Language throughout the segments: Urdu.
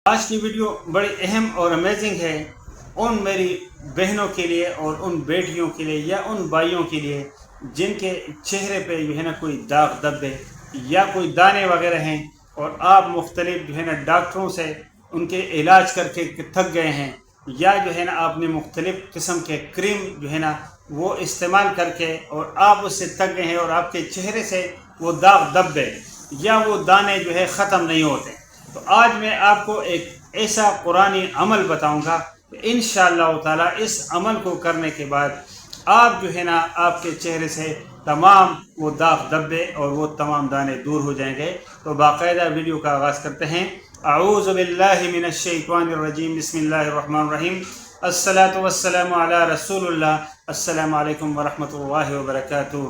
آج کی ویڈیو بڑی اہم اور امیزنگ ہے ان میری بہنوں کے لیے اور ان بیٹیوں کے لیے یا ان بھائیوں کے لیے جن کے چہرے پہ جو ہے نا کوئی داغ دبے یا کوئی دانے وغیرہ ہیں، اور آپ مختلف جو ہے نا ڈاکٹروں سے ان کے علاج کر کے تھک گئے ہیں، یا جو ہے نا آپ نے مختلف قسم کے کریم جو ہے نا وہ استعمال کر کے اور آپ اس سے تھک گئے ہیں اور آپ کے چہرے سے وہ داغ دب گئے یا وہ دانے جو ہے ختم نہیں ہوتے، تو آج میں آپ کو ایک ایسا قرآنی عمل بتاؤں گا کہ انشاءاللہ تعالیٰ اس عمل کو کرنے کے بعد آپ جو ہے نا آپ کے چہرے سے تمام وہ داغ دبے اور وہ تمام دانے دور ہو جائیں گے۔ تو باقاعدہ ویڈیو کا آغاز کرتے ہیں۔ اعوذ باللہ من الشیطان الرجیم، بسم اللہ الرحمن الرحیم، الصلاۃ والسلام علی رسول اللہ۔ السلام علیکم ورحمۃ اللہ وبرکاتہ۔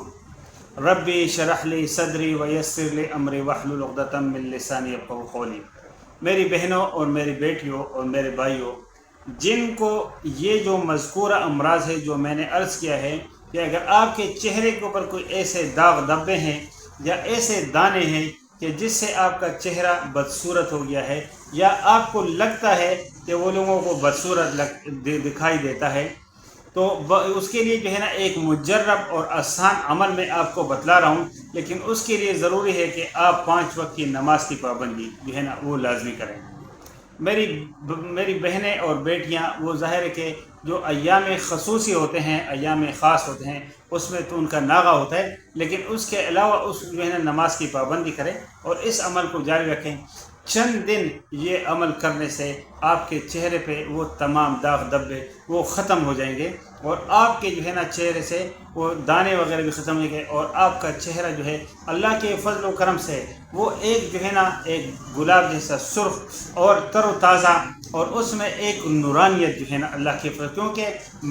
ربی شرح لی صدری ویسر لی امری واحلل عقدۃ من لسانی یفقہوا قولی۔ میری بہنوں اور میری بیٹیوں اور میرے بھائیوں، جن کو یہ جو مذکورہ امراض ہے جو میں نے عرض کیا ہے کہ اگر آپ کے چہرے کے اوپر کوئی ایسے داغ دبے ہیں یا ایسے دانے ہیں کہ جس سے آپ کا چہرہ بدصورت ہو گیا ہے یا آپ کو لگتا ہے کہ وہ لوگوں کو بدصورت دکھائی دیتا ہے، تو اس کے لیے جو ہے نا ایک مجرب اور آسان عمل میں آپ کو بتلا رہا ہوں، لیکن اس کے لیے ضروری ہے کہ آپ 5 وقت کی نماز کی پابندی جو ہے نا وہ لازمی کریں۔ میری بہنیں اور بیٹیاں، وہ ظاہر ہے کہ جو ایام خصوصی ہوتے ہیں، ایام خاص ہوتے ہیں، اس میں تو ان کا ناغہ ہوتا ہے، لیکن اس کے علاوہ اس جو ہے نا نماز کی پابندی کریں اور اس عمل کو جاری رکھیں۔ چند دن یہ عمل کرنے سے آپ کے چہرے پہ وہ تمام داغ دبے وہ ختم ہو جائیں گے اور آپ کے جو ہے نا چہرے سے وہ دانے وغیرہ بھی ختم ہو گئے اور آپ کا چہرہ جو ہے اللہ کے فضل و کرم سے وہ ایک جو ہے نا ایک گلاب جیسا سرخ اور تر و تازہ، اور اس میں ایک نورانیت جو ہے نا اللہ کے فضل، کیونکہ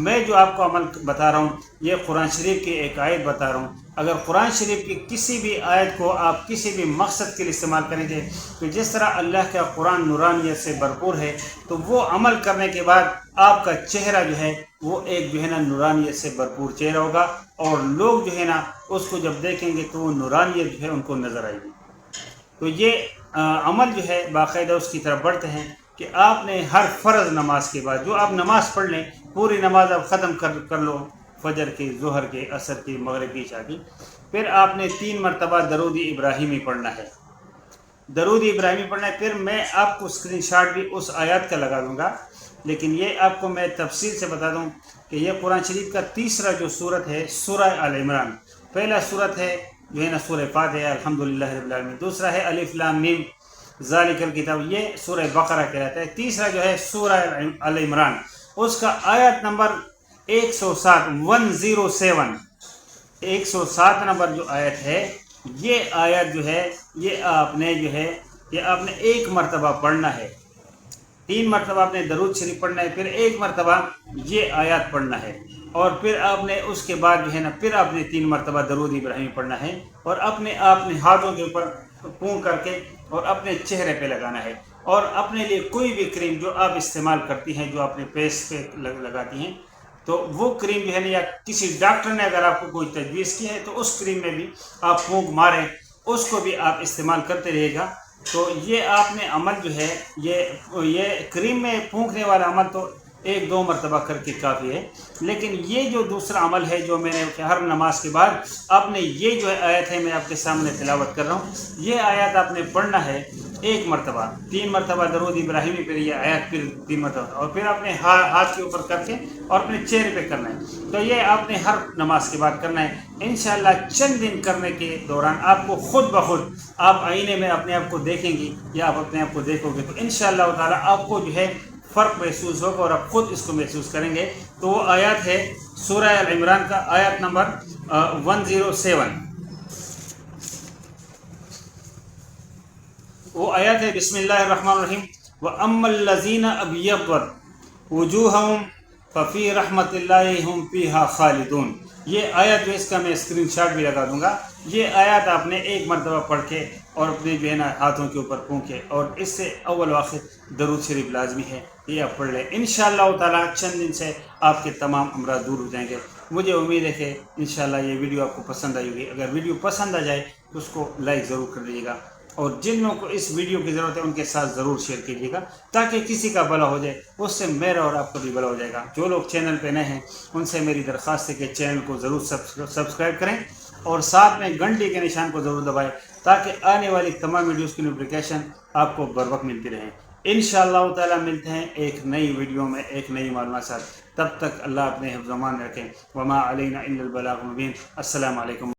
میں جو آپ کو عمل بتا رہا ہوں یہ قرآن شریف کی ایک آیت بتا رہا ہوں۔ اگر قرآن شریف کی کسی بھی آیت کو آپ کسی بھی مقصد کے لیے استعمال کریں گے تو جس طرح اللہ کا قرآن نورانیت سے بھرپور ہے، تو وہ عمل کرنے کے بعد آپ کا چہرہ جو ہے وہ ایک جو ہے نا نورانیت سے بھرپور چہرہ ہوگا، اور لوگ جو ہے نا اس کو جب دیکھیں گے تو وہ نورانیت جو ہے ان کو نظر آئے گی۔ تو یہ عمل جو ہے باقاعدہ اس کی طرف بڑھتے ہیں کہ آپ نے ہر فرض نماز کے بعد جو آپ نماز پڑھ لیں، پوری نماز آپ ختم کر لو، فجر کی، ظہر کی، عصر کی، مغرب کی، عشاء کی، پھر آپ نے 3 مرتبہ درود ابراہیمی پڑھنا ہے۔ درود ابراہیمی پڑھنا ہے۔ پھر میں آپ کو اسکرین شاٹ بھی اس آیات کا لگا دوں گا، لیکن یہ آپ کو میں تفصیل سے بتا دوں کہ یہ قرآن شریف کا تیسرا جو سورت ہے سورہ آل عمران۔ پہلا سورت ہے جو ہے نا سورہ فاتحہ الحمدللہ رب العالمین، دوسرا ہے الف لام میم ذالک الکتاب، یہ سورہ بقرہ کہلاتا ہے، تیسرا جو ہے سورہ آل عمران، اس کا آیت نمبر 107 107 نمبر جو آیت ہے، یہ آیت جو ہے یہ آپ نے ایک مرتبہ پڑھنا ہے۔ 3 مرتبہ آپ نے درود شریف پڑھنا ہے، پھر 1 مرتبہ یہ آیات پڑھنا ہے، اور پھر آپ نے اس کے بعد جو ہے نا پھر آپ نے 3 مرتبہ درود ابراہیمی پڑھنا ہے، اور اپنے ہاتھوں کے اوپر پھونک کر کے اور اپنے چہرے پہ لگانا ہے، اور اپنے لیے کوئی بھی کریم جو آپ استعمال کرتی ہیں، جو اپنے فیس پہ لگاتی ہیں، تو وہ کریم جو ہے نا یا کسی ڈاکٹر نے اگر آپ کو کوئی تجویز کی ہے تو اس کریم میں بھی آپ پھونک ماریں، اس کو بھی آپ استعمال کرتے رہیے گا۔ تو یہ آپ نے عمل جو ہے یہ کریم میں پھونکنے والا عمل تو 1-2 مرتبہ کر کے کافی ہے، لیکن یہ جو دوسرا عمل ہے جو میں نے ہر نماز کے بعد آپ نے یہ جو آیت ہے میں آپ کے سامنے تلاوت کر رہا ہوں، یہ آیت آپ نے پڑھنا ہے 1 مرتبہ، 3 مرتبہ درود ابراہیمی، پھر یہ آیت پھر 3 مرتبہ، اور پھر اپنے ہاتھ کے اوپر کر کے اور اپنے چہرے پہ کرنا ہے۔ تو یہ آپ نے ہر نماز کے بعد کرنا ہے۔ انشاءاللہ چند دن کرنے کے دوران آپ کو خود بخود آپ آئینے میں اپنے آپ کو دیکھیں گی یا آپ اپنے آپ کو دیکھو گے تو انشاءاللہ تعالیٰ آپ کو جو ہے فرق محسوس ہوگا اور آپ خود اس کو محسوس کریں گے۔ تو وہ آیات ہے سورہ ال عمران کا آیت نمبر 107، وہ آیت ہے بسم اللہ الرحمن الرحیم، وَأَمَّا الَّذِينَ أَبْيَضَّتْ وُجُوهَهُمْ فَفِي رَحْمَةِ اللَّهِ هُمْ فِيهَا خَالِدُونَ۔ یہ آیت جو اس کا میں اسکرین شاٹ بھی لگا دوں گا، یہ آیات آپ نے 1 مرتبہ پڑھ کے اور اپنے جو ہے نا ہاتھوں کے اوپر پھونکے، اور اس سے اول و آخر درود شریف لازمی ہے، یہ آپ پڑھ لیں۔ انشاءاللہ تعالیٰ چند دن سے آپ کے تمام امراض دور ہو جائیں گے۔ مجھے امید ہے کہ انشاءاللہ یہ ویڈیو آپ کو پسند آئی ہوگی۔ اگر ویڈیو پسند آ جائے تو اس کو لائک ضرور کر دیجیے گا۔ اور جن لوگوں کو اس ویڈیو کی ضرورت ہے ان کے ساتھ ضرور شیئر کیجیے گا تاکہ کسی کا بھلا ہو جائے، اس سے میرا اور آپ کا بھی بھلا ہو جائے گا۔ جو لوگ چینل پہ نئے ہیں ان سے میری درخواست ہے کہ چینل کو ضرور سبسکرائب کریں اور ساتھ میں گھنٹی کے نشان کو ضرور دبائیں تاکہ آنے والی تمام ویڈیوز کی نوٹیفیکیشن آپ کو بر وقت ملتی رہیں۔ انشاءاللہ تعالی ملتے ہیں ایک نئی ویڈیو میں ایک نئی معلومات ساتھ، تب تک اللہ اپنے حفظ و امان رکھیں۔ وما علینا الا البلاغ المبین۔ السلام علیکم۔